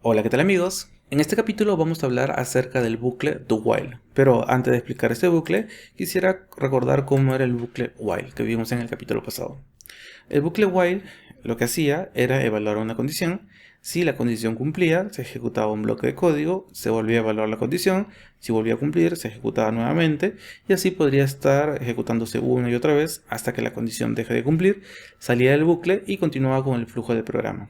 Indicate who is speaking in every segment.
Speaker 1: Hola, ¿qué tal amigos? En este capítulo vamos a hablar acerca del bucle do while, pero antes de explicar este bucle, quisiera recordar cómo era el bucle while que vimos en el capítulo pasado. El bucle while lo que hacía era evaluar una condición. Si la condición cumplía, se ejecutaba un bloque de código, se volvía a evaluar la condición, si volvía a cumplir, se ejecutaba nuevamente, y así podría estar ejecutándose una y otra vez hasta que la condición deje de cumplir, salía del bucle y continuaba con el flujo del programa.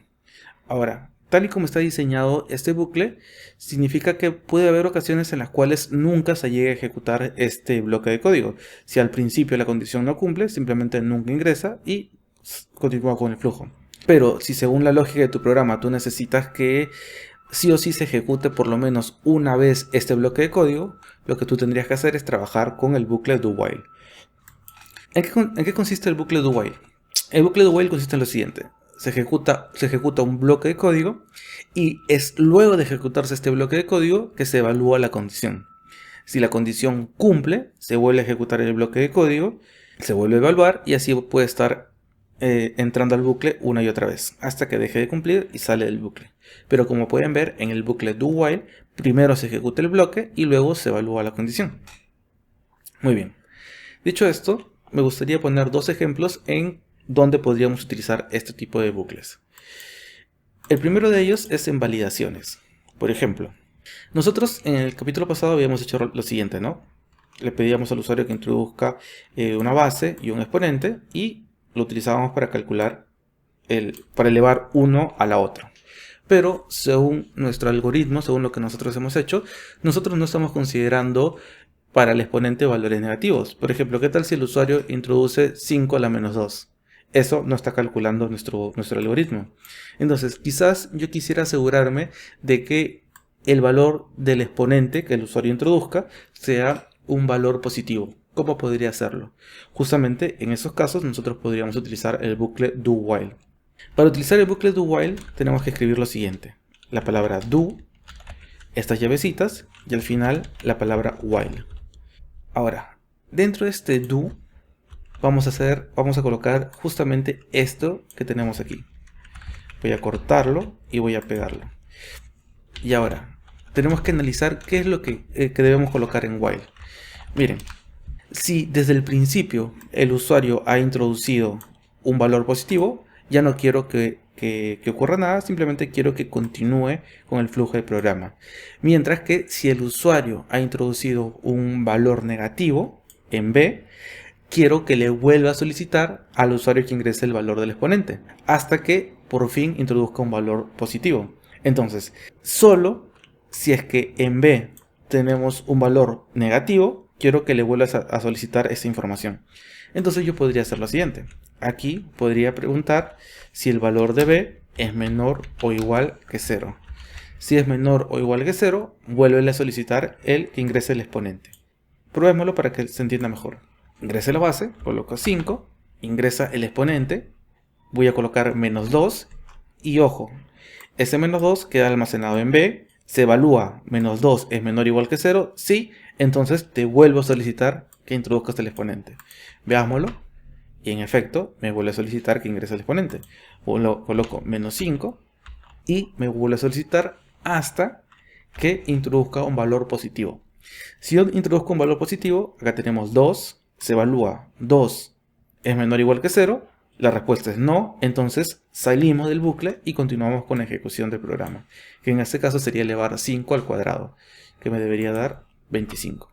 Speaker 1: Ahora, tal y como está diseñado este bucle, significa que puede haber ocasiones en las cuales nunca se llegue a ejecutar este bloque de código. Si al principio la condición no cumple, simplemente nunca ingresa y continúa con el flujo. Pero si según la lógica de tu programa tú necesitas que sí o sí se ejecute por lo menos una vez este bloque de código, lo que tú tendrías que hacer es trabajar con el bucle do while. ¿En qué consiste el bucle do while? El bucle do while consiste en lo siguiente. Se ejecuta un bloque de código y es luego de ejecutarse este bloque de código que se evalúa la condición. Si la condición cumple, se vuelve a ejecutar el bloque de código, se vuelve a evaluar y así puede estar entrando al bucle una y otra vez hasta que deje de cumplir y sale del bucle. Pero como pueden ver en el bucle do while, primero se ejecuta el bloque y luego se evalúa la condición. Muy bien. Dicho esto, me gustaría poner dos ejemplos en donde podríamos utilizar este tipo de bucles. El primero de ellos es en validaciones. Por ejemplo, nosotros en el capítulo pasado habíamos hecho lo siguiente, ¿no? Le pedíamos al usuario que introduzca una base y un exponente y lo utilizábamos para calcular, para elevar uno a la otra. Pero según nuestro algoritmo, según lo que nosotros hemos hecho, nosotros no estamos considerando para el exponente valores negativos. Por ejemplo, ¿qué tal si el usuario introduce 5 a la menos 2? Eso no está calculando nuestro algoritmo. Entonces, quizás yo quisiera asegurarme de que el valor del exponente que el usuario introduzca sea un valor positivo. ¿Cómo podría hacerlo? Justamente en esos casos nosotros podríamos utilizar el bucle do while. Para utilizar el bucle do while tenemos que escribir lo siguiente. La palabra do, estas llavecitas y al final la palabra while. Ahora, dentro de este do vamos a colocar justamente esto que tenemos aquí. Voy a cortarlo y voy a pegarlo. Y ahora, tenemos que analizar qué es lo que debemos colocar en while. Miren, si desde el principio el usuario ha introducido un valor positivo, ya no quiero que ocurra nada, simplemente quiero que continúe con el flujo del programa. Mientras que si el usuario ha introducido un valor negativo en B, quiero que le vuelva a solicitar al usuario que ingrese el valor del exponente, hasta que por fin introduzca un valor positivo. Entonces, solo si es que en B tenemos un valor negativo, quiero que le vuelvas a solicitar esa información. Entonces yo podría hacer lo siguiente. Aquí podría preguntar si el valor de B es menor o igual que 0. Si es menor o igual que 0, vuélvele a solicitar el que ingrese el exponente. Probémoslo para que se entienda mejor. Ingrese la base, coloco 5, ingresa el exponente, voy a colocar menos 2 y ojo, ese menos 2 queda almacenado en B, se evalúa menos 2 es menor o igual que 0, sí, entonces te vuelvo a solicitar que introduzcas el exponente. Veámoslo, y en efecto me vuelve a solicitar que ingrese el exponente. Coloco menos 5 y me vuelve a solicitar hasta que introduzca un valor positivo. Si yo introduzco un valor positivo, acá tenemos 2, se evalúa 2 es menor o igual que 0, la respuesta es no, entonces salimos del bucle y continuamos con la ejecución del programa, que en este caso sería elevar 5 al cuadrado, que me debería dar 25.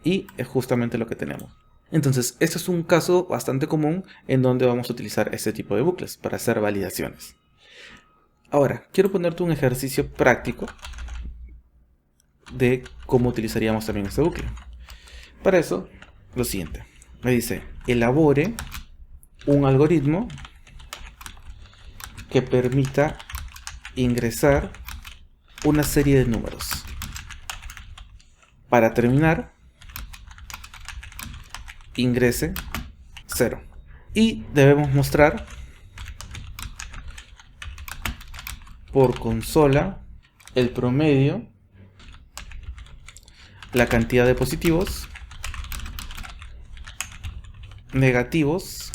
Speaker 1: Y es justamente lo que tenemos. Entonces, este es un caso bastante común en donde vamos a utilizar este tipo de bucles para hacer validaciones. Ahora, quiero ponerte un ejercicio práctico de cómo utilizaríamos también este bucle. Para eso, lo siguiente. Me dice, elabore un algoritmo que permita ingresar una serie de números. Para terminar, ingrese 0. Y debemos mostrar por consola el promedio, la cantidad de positivos, negativos,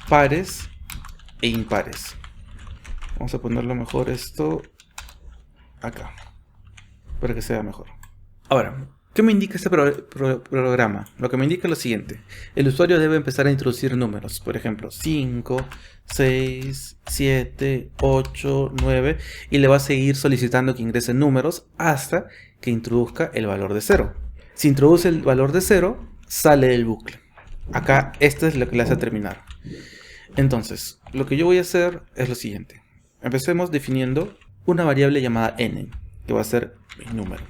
Speaker 1: pares e impares. Vamos a ponerlo mejor esto acá, para que sea mejor. Ahora, ¿qué me indica este programa? Lo que me indica es lo siguiente. El usuario debe empezar a introducir números. Por ejemplo, 5, 6, 7, 8, 9. Y le va a seguir solicitando que ingrese números hasta que introduzca el valor de 0. Si introduce el valor de 0, sale del bucle. Acá, esto es lo que le hace terminar. Entonces, lo que yo voy a hacer es lo siguiente. Empecemos definiendo una variable llamada n, que va a ser mi número.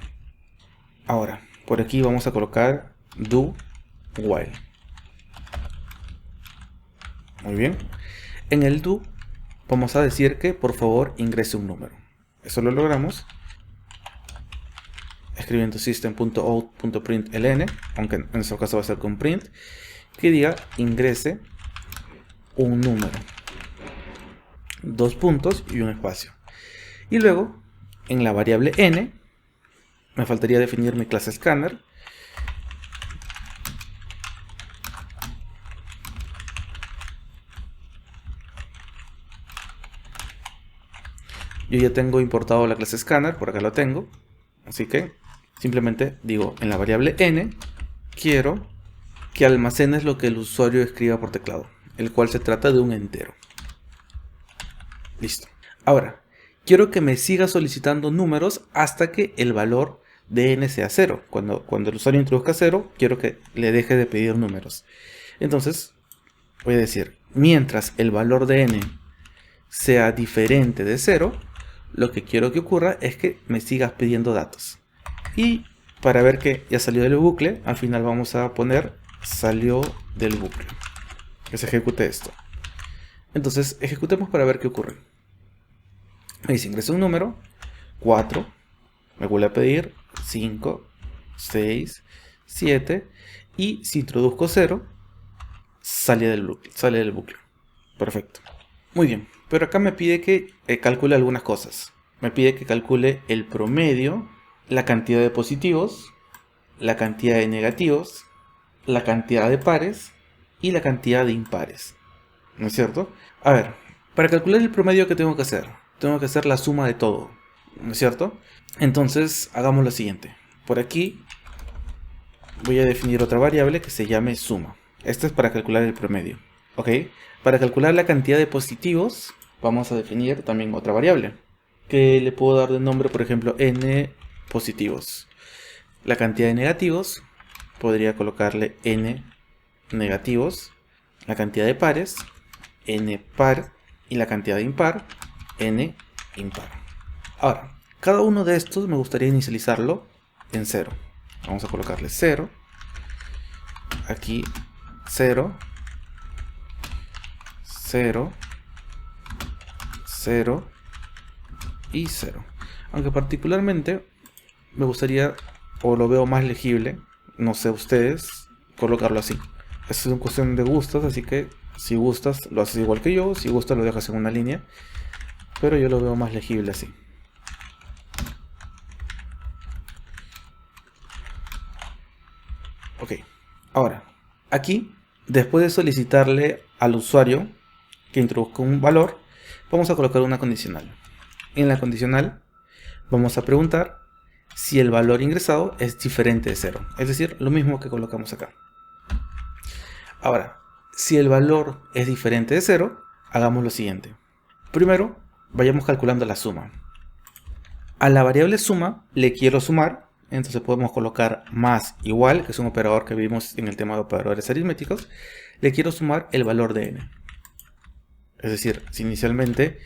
Speaker 1: Ahora, por aquí vamos a colocar do while. Muy bien. En el do vamos a decir que por favor ingrese un número. Eso lo logramos escribiendo system.out.println, aunque en nuestro caso va a ser con print, que diga ingrese un número, dos puntos y un espacio. Y luego, en la variable n, me faltaría definir mi clase scanner. Yo ya tengo importado la clase scanner, por acá lo tengo. Así que simplemente digo, en la variable n, quiero que almacenes lo que el usuario escriba por teclado, el cual se trata de un entero. Listo. Ahora, quiero que me siga solicitando números hasta que el valor de n sea 0. Cuando el usuario introduzca 0, quiero que le deje de pedir números. Entonces, voy a decir, mientras el valor de n sea diferente de 0, lo que quiero que ocurra es que me sigas pidiendo datos. Y para ver que ya salió del bucle, al final vamos a poner salió del bucle. Que se ejecute esto. Entonces, ejecutemos para ver qué ocurre. Me dice, ingresa un número, 4, me vuelve a pedir 5, 6, 7, y si introduzco 0, sale del bucle. Perfecto. Muy bien, pero acá me pide que calcule algunas cosas. Me pide que calcule el promedio, la cantidad de positivos, la cantidad de negativos, la cantidad de pares y la cantidad de impares. ¿No es cierto? A ver, para calcular el promedio, ¿qué tengo que hacer? Tengo que hacer la suma de todo, ¿no es cierto? Entonces, hagamos lo siguiente. Por aquí voy a definir otra variable que se llame suma. Esta es para calcular el promedio, ¿ok? Para calcular la cantidad de positivos, vamos a definir también otra variable, que le puedo dar de nombre, por ejemplo, n positivos. La cantidad de negativos, podría colocarle n negativos. La cantidad de pares, n par. Y la cantidad de impar, n impar. Ahora, cada uno de estos me gustaría inicializarlo en 0. Vamos a colocarle 0. Aquí 0. 0. 0. Y 0. Aunque particularmente me gustaría, o lo veo más legible, no sé ustedes, colocarlo así. Es una cuestión de gustos, así que si gustas lo haces igual que yo, si gustas lo dejas en una línea, pero yo lo veo más legible así. Ok, ahora, aquí, después de solicitarle al usuario que introduzca un valor, vamos a colocar una condicional. En la condicional vamos a preguntar si el valor ingresado es diferente de 0, es decir, lo mismo que colocamos acá. Ahora, si el valor es diferente de 0, hagamos lo siguiente. Primero, vayamos calculando la suma. A la variable suma le quiero sumar, entonces podemos colocar más igual, que es un operador que vimos en el tema de operadores aritméticos. Le quiero sumar el valor de n. Es decir, si inicialmente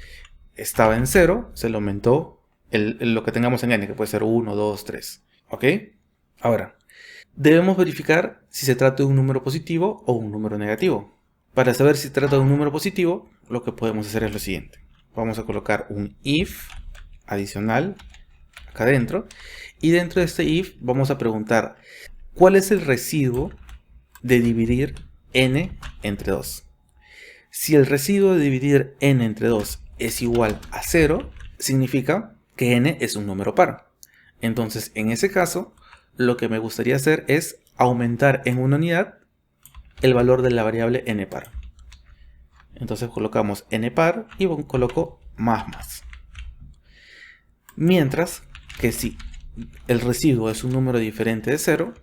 Speaker 1: estaba en 0, se le aumentó lo que tengamos en n, que puede ser 1, 2, 3. ¿Ok? Ahora, debemos verificar si se trata de un número positivo o un número negativo. Para saber si se trata de un número positivo, lo que podemos hacer es lo siguiente. Vamos a colocar un if adicional acá adentro. Y dentro de este if vamos a preguntar ¿cuál es el residuo de dividir n entre 2? Si el residuo de dividir n entre 2 es igual a 0, significa que n es un número par. Entonces, en ese caso, lo que me gustaría hacer es aumentar en una unidad el valor de la variable n par. Entonces colocamos n par y coloco más. Mientras que si el residuo es un número diferente de 0,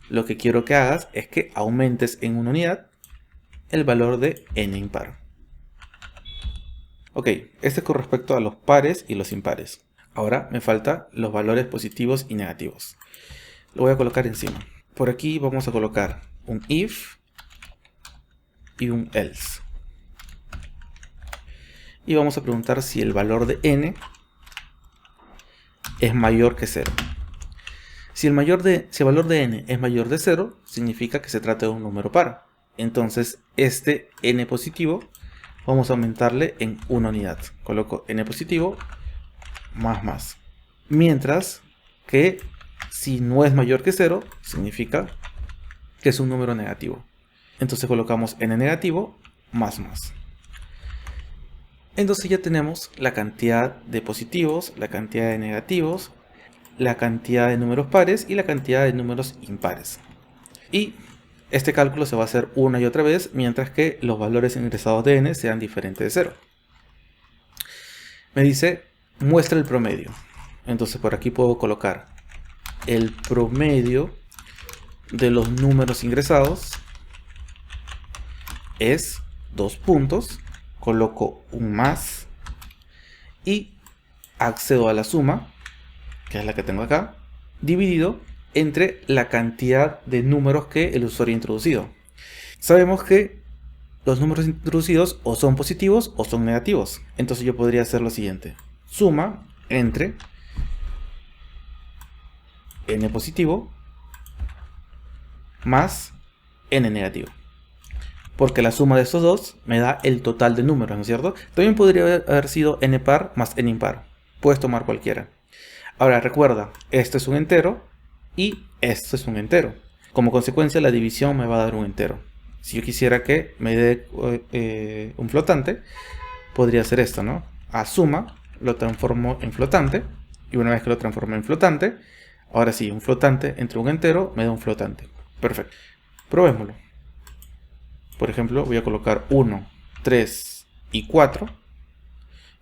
Speaker 1: lo que quiero que hagas es que aumentes en una unidad el valor de n impar. Ok, este es con respecto a los pares y los impares. Ahora me faltan los valores positivos y negativos. Lo voy a colocar encima. Por aquí vamos a colocar un if y un else. Y vamos a preguntar si el valor de n es mayor que 0. Si el valor de n es mayor de 0, significa que se trata de un número par. Entonces este n positivo vamos a aumentarle en una unidad. Coloco n positivo más. Mientras que si no es mayor que 0, significa que es un número negativo. Entonces colocamos n negativo más. Entonces ya tenemos la cantidad de positivos, la cantidad de negativos, la cantidad de números pares y la cantidad de números impares. Y este cálculo se va a hacer una y otra vez mientras que los valores ingresados de n sean diferentes de 0. Me dice muestra el promedio. Entonces por aquí puedo colocar el promedio de los números ingresados es 2 puntos. Coloco un más y accedo a la suma, que es la que tengo acá, dividido entre la cantidad de números que el usuario ha introducido. Sabemos que los números introducidos o son positivos o son negativos. Entonces yo podría hacer lo siguiente. Suma entre n positivo más n negativo. Porque la suma de estos dos me da el total de números, ¿no es cierto? También podría haber sido n par más n impar. Puedes tomar cualquiera. Ahora recuerda, este es un entero y este es un entero. Como consecuencia la división me va a dar un entero. Si yo quisiera que me dé un flotante, podría hacer esto, ¿no? A suma lo transformo en flotante. Y una vez que lo transformo en flotante, ahora sí, un flotante entre un entero me da un flotante. Perfecto. Probémoslo. Por ejemplo, voy a colocar 1, 3 y 4.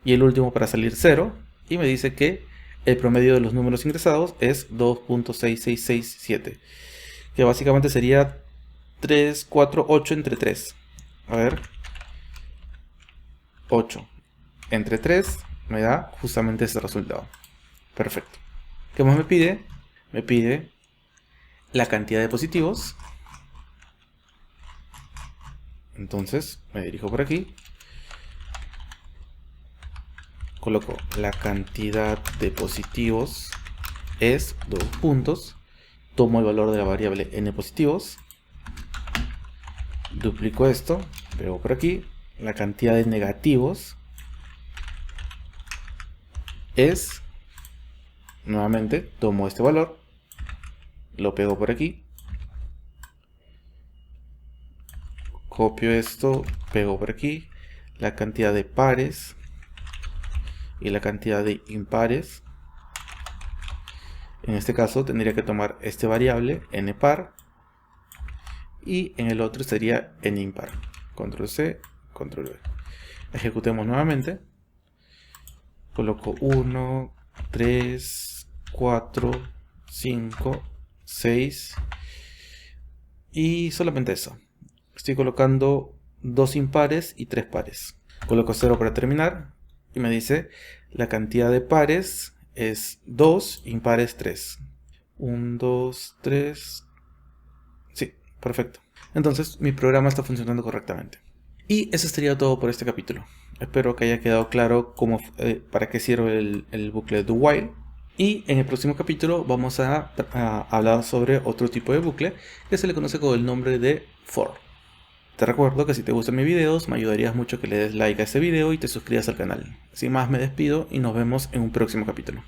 Speaker 1: Y el último para salir 0. Y me dice que el promedio de los números ingresados es 2.6667. Que básicamente sería 3, 4, 8 entre 3. A ver. 8 entre 3 me da justamente ese resultado. Perfecto. ¿Qué más me pide? Me pide la cantidad de positivos. Entonces me dirijo por aquí, coloco la cantidad de positivos es 2 puntos, tomo el valor de la variable n positivos, duplico esto, pego por aquí, la cantidad de negativos es, nuevamente tomo este valor, lo pego por aquí, copio esto, pego por aquí, la cantidad de pares y la cantidad de impares. En este caso tendría que tomar este variable, n par, y en el otro sería n impar. Control C, Control V. Ejecutemos nuevamente. Coloco 1, 3, 4, 5, 6 y solamente eso. Estoy colocando 2 impares y 3 pares. Coloco 0 para terminar y me dice la cantidad de pares es 2, impares 3. 1, 2, 3. Sí, perfecto. Entonces mi programa está funcionando correctamente. Y eso sería todo por este capítulo. Espero que haya quedado claro para qué sirve el bucle do while. Y en el próximo capítulo vamos a hablar sobre otro tipo de bucle que se le conoce con el nombre de for. Te recuerdo que si te gustan mis videos, me ayudarías mucho que le des like a este video y te suscribas al canal. Sin más me despido y nos vemos en un próximo capítulo.